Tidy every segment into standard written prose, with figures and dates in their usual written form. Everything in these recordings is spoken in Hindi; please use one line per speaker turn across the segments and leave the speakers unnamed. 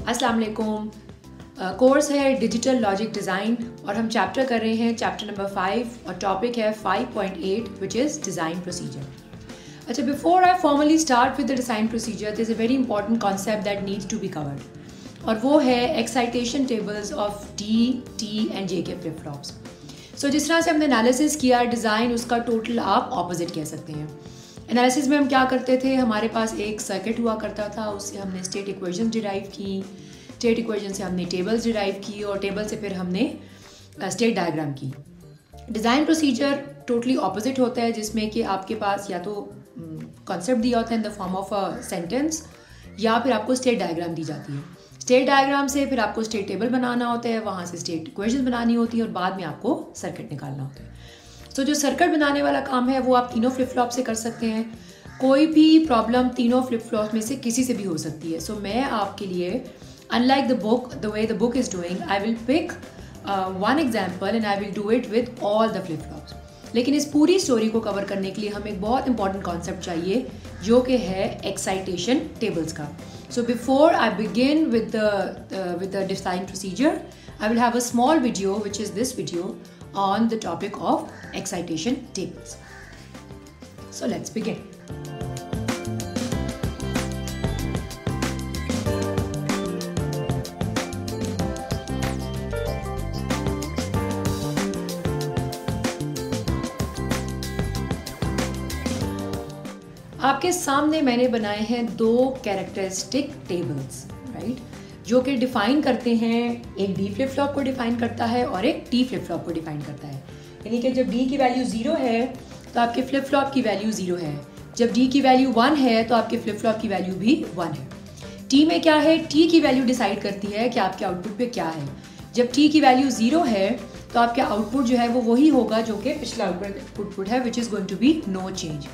अस्सलाम वालेकुम। कोर्स है डिजिटल लॉजिक डिज़ाइन और हम चैप्टर कर रहे हैं चैप्टर नंबर 5 और टॉपिक है 5.8 विच इज़ डिज़ाइन प्रोसीजर। अच्छा, before I formally start with the design procedure this a very important concept that needs to be covered और वो है excitation tables of D, T and J K flip flops. सो जिस तरह से हमने एनालिसिस किया डिज़ाइन, उसका टोटल आप ऑपोजिट कह सकते हैं। एनालिसिस में हम क्या करते थे, हमारे पास एक सर्किट हुआ करता था, उससे हमने स्टेट इक्वेशंस डिराइव की, स्टेट इक्वेशन से हमने टेबल्स डिराइव की और टेबल से फिर हमने स्टेट डायग्राम की। डिज़ाइन प्रोसीजर टोटली ऑपोजिट होता है, जिसमें कि आपके पास या तो कॉन्सेप्ट दिया होता है in the form of a sentence या फिर आपको स्टेट डायग्राम दी जाती है। स्टेट डायग्राम से फिर आपको स्टेट टेबल बनाना होता है, वहाँ से स्टेट इक्वेशन बनानी होती है और बाद में आपको सर्किट निकालना होता है। तो जो सर्किट बनाने वाला काम है वो आप तीनों फ्लिप फ्लॉप से कर सकते हैं। कोई भी प्रॉब्लम तीनों फ्लिप फ्लॉप में से किसी से भी हो सकती है। सो मैं आपके लिए unlike the book, the way the book is doing, I will pick one example and I will do it with all the flip flops. लेकिन इस पूरी स्टोरी को कवर करने के लिए हमें एक बहुत इंपॉर्टेंट कॉन्सेप्ट चाहिए जो कि है एक्साइटेशन टेबल्स का। So before I begin with the design procedure, I will have a small video which is this video on the topic of excitation tables. So let's begin. आपके सामने मैंने बनाए हैं दो कैरेक्टरिस्टिक टेबल्स, राइट, जो कि डिफाइन करते हैं, एक डी फ्लिप फ्लॉप को डिफाइन करता है और एक टी फ्लिप फ्लॉप को डिफाइन करता है। यानी कि जब डी की वैल्यू 0 है तो आपके फ्लिप फ्लॉप की वैल्यू 0 है, जब डी की वैल्यू 1 है तो आपके फ्लिप फ्लॉप की वैल्यू भी 1 है। टी में क्या है, टी की वैल्यू डिसाइड करती है कि आपके आउटपुट पे क्या है। जब टी की वैल्यू 0 है तो आपका आउटपुट जो है वो वही होगा जो कि पिछला आउटपुट है, which is going to be no change.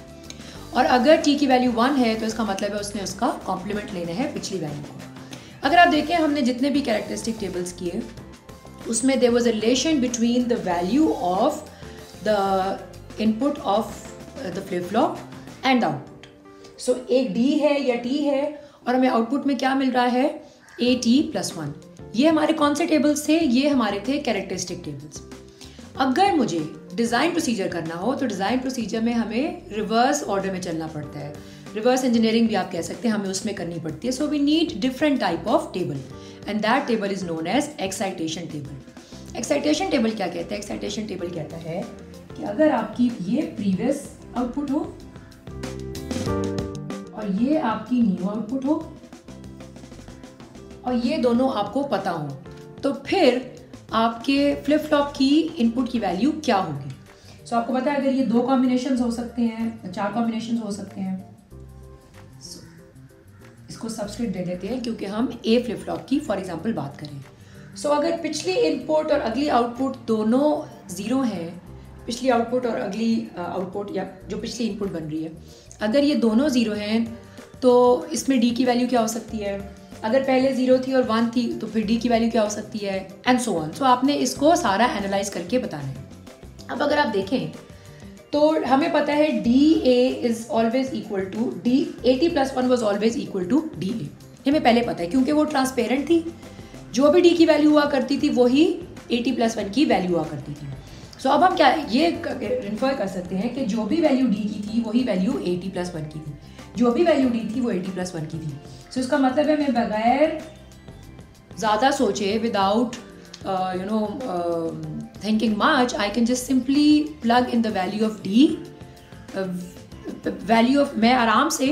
और अगर टी की वैल्यू 1 है तो इसका मतलब है उसने उसका कॉम्प्लीमेंट लेना है पिछली वैल्यू को। अगर आप देखें हमने जितने भी कैरेक्टरिस्टिक टेबल्स किए उसमें there was a relation between the value of the input of the flip flop and output. So एक डी है या टी है और हमें आउटपुट में क्या मिल रहा है, ए टी प्लस 1। ये हमारे कौन से टेबल्स थे, ये हमारे थे कैरेक्टरिस्टिक टेबल्स। अगर मुझे डिज़ाइन प्रोसीजर करना हो तो डिज़ाइन प्रोसीजर में हमें रिवर्स ऑर्डर में चलना पड़ता है, रिवर्स इंजीनियरिंग भी आप कह सकते हैं, हमें उसमें करनी पड़ती है। So we need different type of table and that table is known as excitation table. Excitation table क्या कहता है, एक्साइटेशन टेबल कहता है कि अगर आपकी ये प्रीवियस आउटपुट हो और ये आपकी न्यू आउटपुट हो और ये दोनों आपको पता हो तो फिर आपके फ्लिप फ्लॉप की इनपुट की वैल्यू क्या होगी। सो आपको पता है अगर ये 2 कॉम्बिनेशन हो सकते हैं, 4 कॉम्बिनेशन हो सकते हैं। इसको सबस्क्रिप्ट दे देते हैं क्योंकि हम ए फ्लिप फ्लॉप की फॉर एग्जांपल बात करें। सो अगर पिछली इनपुट और अगली आउटपुट दोनों 0 हैं, पिछली आउटपुट और अगली आउटपुट या जो पिछली इनपुट बन रही है, अगर ये दोनों 0 हैं तो इसमें डी की वैल्यू क्या हो सकती है। अगर पहले 0 थी और 1 थी तो फिर डी की वैल्यू क्या हो सकती है, एंड सो ऑन। सो आपने इसको सारा एनालाइज करके बताना है। अब अगर आप देखें तो हमें पता है D A is always equal to D, A T plus 1 was always equal to D A. हमें पहले पता है क्योंकि वो ट्रांसपेरेंट थी, जो भी डी की वैल्यू हुआ करती थी वही ए टी प्लस 1 की वैल्यू हुआ करती थी। सो अब हम क्या ये इन्फर कर सकते हैं कि जो भी वैल्यू डी की थी वही वैल्यू ए टी प्लस 1 की थी, जो भी वैल्यू डी थी वो ए टी प्लस 1 की थी। सो इसका मतलब है मैं बगैर ज़्यादा सोचे, without thinking much, I can just simply plug in the value of D, value of, मैं आराम से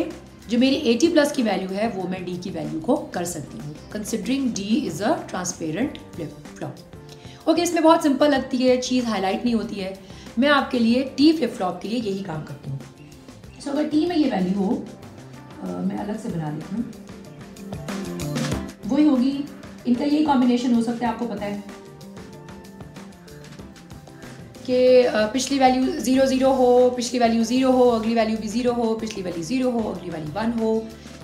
जो मेरी 80 प्लस की वैल्यू है वो मैं D की वैल्यू को कर सकती हूँ, considering D is a transparent flip flop। Okay, इसमें बहुत सिंपल लगती है, चीज़ हाईलाइट नहीं होती है। मैं आपके लिए T फ्लिप फ्लॉप के लिए यही काम करती हूँ। सो अगर T में ये वैल्यू हो, मैं अलग से बना लेती हूँ, वही होगी, इनका यही कॉम्बिनेशन हो सकता है। आपको पता है कि पिछली वैल्यू 0 0 हो, पिछली वैल्यू 0 हो, अगली वैल्यू भी 0 हो, पिछली वैल्यू 0 हो, अगली वैल्यू 1 हो,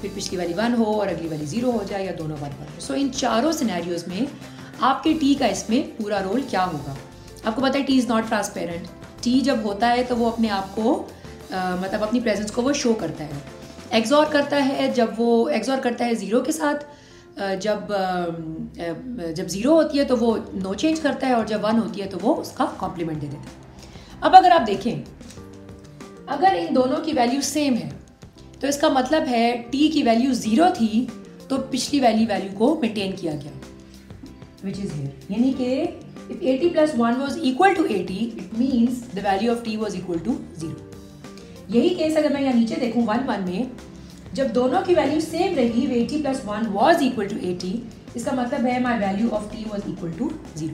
फिर पिछली वैल्यू 1 हो और अगली वैल्यू 0 हो जाए, या दोनों 1 हो। सो इन चारों सिनेरियोज में आपके टी का इसमें पूरा रोल क्या होगा। आपको पता है T is not transparent. T जब होता है तो वो अपने आप को मतलब अपनी प्रेजेंस को वो शो करता है। एग्जॉर करता है, जब वो एग्जॉर करता है 0 के साथ, जब 0 होती है तो वो नो चेंज करता है और जब 1 होती है तो वो उसका कॉम्प्लीमेंट दे देता है। अब अगर आप देखें, अगर इन दोनों की वैल्यू सेम है तो इसका मतलब है t की वैल्यू 0 थी तो पिछली वैल्यू को मेंटेन किया गया, विच इज हियर। यानी कि if 80 plus 1 was equal to 80, it means the value of t was equal to 0. यही केस अगर मैं यहाँ नीचे देखूँ 1 1 में, जब दोनों की वैल्यू सेम रही, 80 plus 1 was equal to 80, इसका मतलब है my value of t was equal to 0.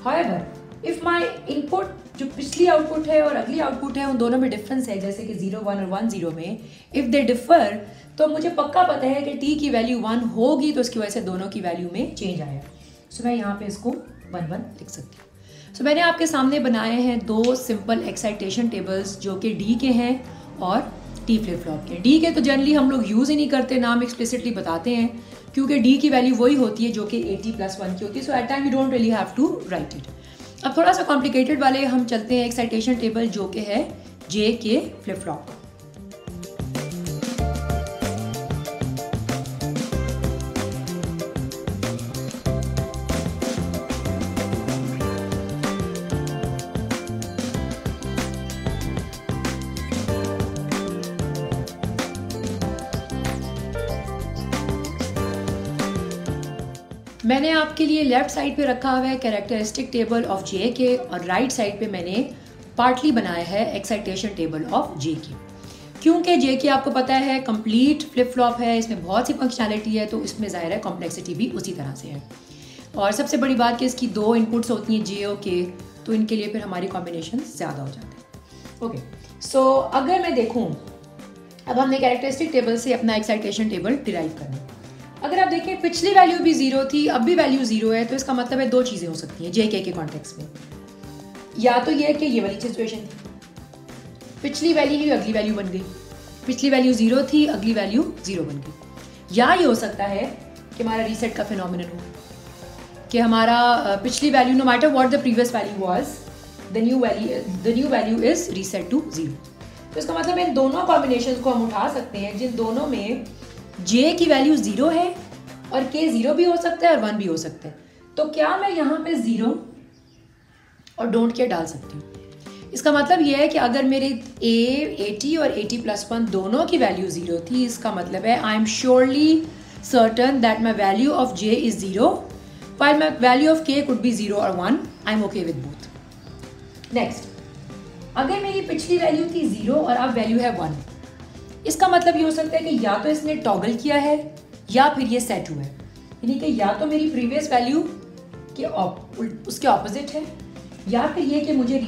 However, if my input जो पिछली आउटपुट है और अगली आउटपुट है उन दोनों में डिफरेंस है, जैसे कि 0 1 और 1 0 में, if they differ, तो मुझे पक्का पता है कि t की वैल्यू 1 होगी तो उसकी वजह से दोनों की वैल्यू में चेंज आया। सो मैं यहाँ पे इसको 1 1 लिख सकती हूँ। सो मैंने आपके सामने बनाए हैं दो सिंपल एक्साइटेशन टेबल्स जो कि डी के हैं और टी फ्लिप फ्लॉप के। डी के तो जनरली हम लोग यूज़ ही नहीं करते, नाम एक्सप्लिसिटली बताते हैं क्योंकि डी की वैल्यू वही होती है जो कि 80 + 1 की होती है। So at time you don't really have to write it. अब थोड़ा सा कॉम्प्लिकेटेड वाले हम चलते हैं एक्साइटेशन टेबल जो कि है जे के फ्लिप फ्लॉप। मैंने आपके लिए लेफ्ट साइड पे रखा हुआ है कैरेक्टरिस्टिक टेबल ऑफ जे के और राइट साइड पे मैंने पार्टली बनाया है एक्साइटेशन टेबल ऑफ जे के। क्योंकि जे के आपको पता है कंप्लीट फ्लिप फ्लॉप है, इसमें बहुत सी फंक्शनैलिटी है तो इसमें ज़ाहिर है कॉम्प्लेक्सिटी भी उसी तरह से है। और सबसे बड़ी बात कि इसकी दो इनपुट्स होती हैं जे और के, तो इनके लिए फिर हमारी कॉम्बिनेशन ज़्यादा हो जाते हैं। ओके, सो अगर मैं देखूँ, अब हमने कैरेक्टरिस्टिक टेबल से अपना एक्साइटेशन टेबल डिराइव करना। अगर आप देखें पिछली वैल्यू भी 0 थी, अब भी वैल्यू 0 है, तो इसका मतलब है दो चीज़ें हो सकती हैं जे के कॉन्टेक्स्ट में। या तो ये कि ये वाली सिचुएशन थी, पिछली वैल्यू ही अगली वैल्यू बन गई, पिछली वैल्यू 0 थी अगली वैल्यू 0 बन गई। या ये हो सकता है कि हमारा रीसेट का फिनोमिनन हो कि हमारा पिछली value no matter what the previous value was, the new value is reset to 0। तो इसका मतलब इन दोनों कॉम्बिनेशन को हम उठा सकते हैं जिन दोनों में जे की वैल्यू 0 है और के 0 भी हो सकता है और 1 भी हो सकता है। तो क्या मैं यहाँ पे 0 और डोंट केयर डाल सकती हूँ? इसका मतलब यह है कि अगर मेरे 80 और 80 + 1 दोनों की वैल्यू 0 थी, इसका मतलब है I am surely certain that my value of J is 0 while my value of k could be 0 or 1, I'm okay with both. Next, अगर मेरी पिछली वैल्यू थी 0 और अब वैल्यू है 1, इसका मतलब ये हो सकता है कि या तो इसने टॉगल किया है या फिर ये सेट हुआ है, यानी कि या तो मेरी प्रीवियस वैल्यू के उसके ऑपोजिट है या फिर ये कि मुझे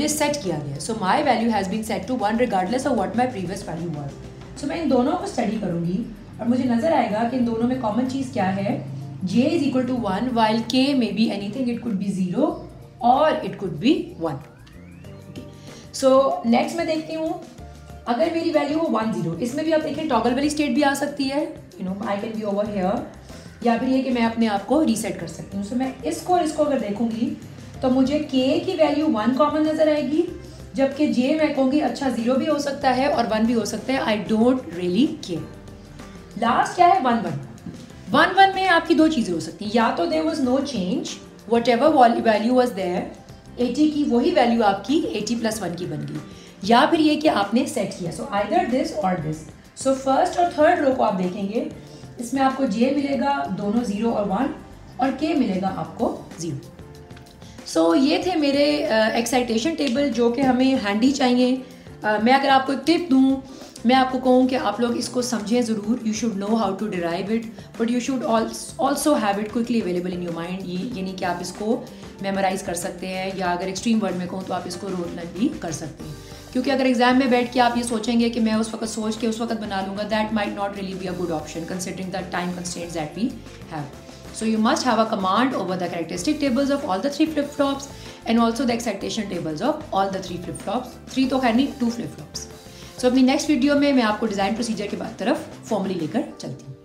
सेट किया गया। So my value has been set to 1 regardless of what my previous value was. So मैं इन दोनों को स्टडी करूंगी और मुझे नजर आएगा कि इन दोनों में कॉमन चीज़ क्या है। j is equal to 1 while k may be anything, it could be 0 or it could be 1. Okay. So next मैं देखती हूँ, अगर मेरी वैल्यू हो 1 0, इसमें भी आप देखें टॉगल वाली स्टेट भी आ सकती है, you know I can be over here, या फिर ये कि मैं अपने आप को रीसेट कर सकती हूँ। सो मैं इसको और इसको अगर देखूंगी तो मुझे k की वैल्यू 1 कॉमन नजर आएगी, जबकि j मैं कहूँगी अच्छा 0 भी हो सकता है और 1 भी हो सकता है, I don't really care. Last क्या है 1 1 में आपकी दो चीज़ें हो सकती हैं, या तो there was no change, whatever value was there 80 की वही वैल्यू आपकी 80 + 1 की बन गई, या फिर ये कि आपने सेट किया। सो आइदर दिस और दिस। सो फर्स्ट और थर्ड रो को आप देखेंगे, इसमें आपको j मिलेगा दोनों 0 और 1 और k मिलेगा आपको 0। सो ये थे मेरे एक्साइटेशन टेबल जो कि हमें हैंडी चाहिए। मैं अगर आपको एक टिप दूँ, मैं आपको कहूँ कि आप लोग इसको समझें ज़रूर। You should know how to derive it, but you should also have it quickly available in your mind. यानी कि आप इसको मेमोराइज कर सकते हैं, या अगर एक्सट्रीम वर्ड में कहूँ तो आप इसको रोल लर्न भी कर सकते हैं। क्योंकि अगर एग्जाम में बैठ के आप ये सोचेंगे कि मैं उस वक्त सोच के उस वक्त बना लूँगा, that might not really be a good option considering the time constraints that we have. So you must have a command over the characteristic tables of all the 3 flip-flops and also the excitation tables of all the 3 flip-flops. 3 तो खैर नहीं, 2 flip-flops. So अपनी नेक्स्ट वीडियो में मैं आपको डिज़ाइन प्रोसीजर के तरफ फॉर्मली लेकर चलती हूँ।